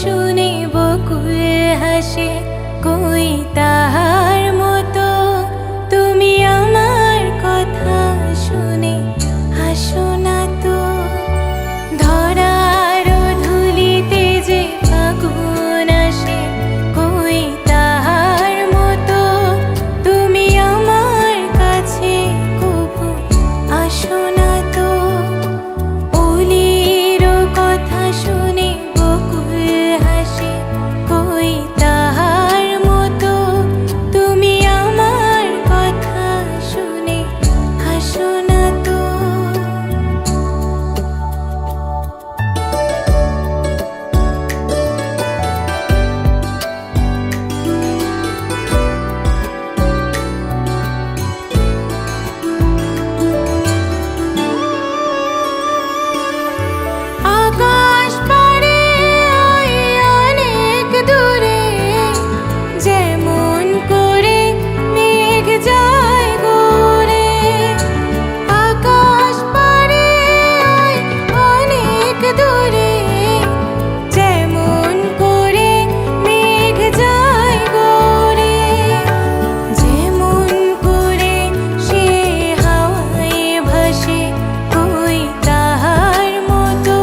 শুনে বকুল হাসে, কই তাহার মতো তুমি আমার কথা শুনে হাসো না তো। ধরার ধুলিতে যে ফাগুন আসে, কই তাহার মতো তুমি আমার কাছে কভু আসো না তো। অলির কথা শুনে বকুল হাসে, কই তাহার মতো তুমি আমার কথা শুনে হাসো না তো। আকাশ পারে ওই অনেক দূরে, যেমন করে মেঘ যায় ঘুরে। আকাশ পারে ওই অনেক দূরে, যেমন করে মেঘ যায় ঘুরে। যেমন করে সে হাওয়ায় ভাসে, কই তাহার মতো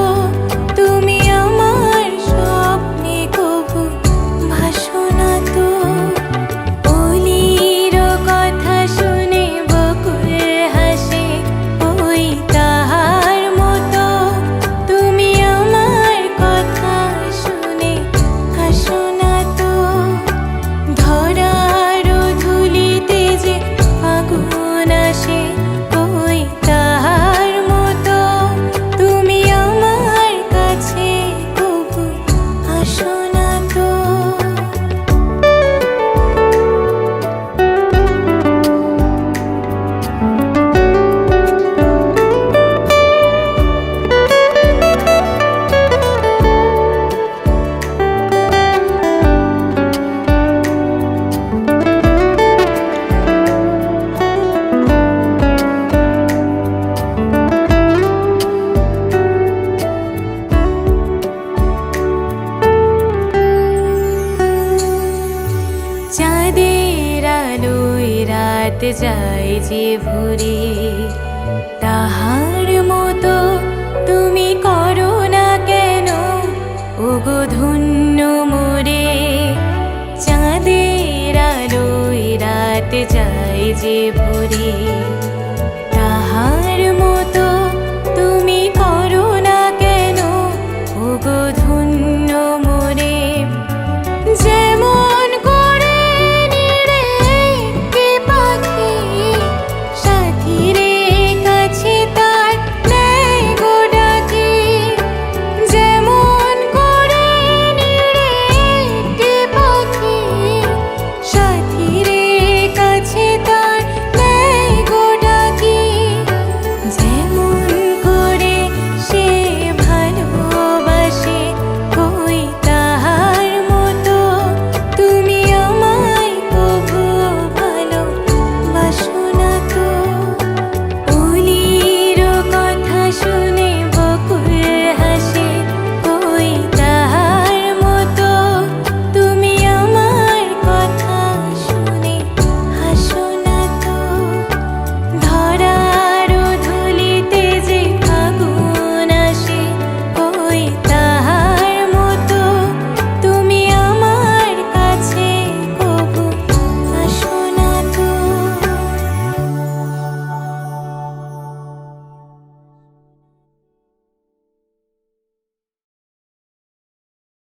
তুমি আমার স্বপ্নে কভু ভাসো না তো। অলির কথা শুনে বকুল হাসে, কই তাহার মতো তুমি আমার কথা শুনে হাসো না তো। ধরার ধুলিতে যে ফাগুন আসে, কই তাহার মতো তুমি আমার কাছে কভু আসো না তো। চাঁদের আলোয় রাত যায় যে ভরে, তাহার মতো তুমি করো না কেন ওগো ধন্য মোরে। চাঁদের আলোয় রাত যায় যে ভরে,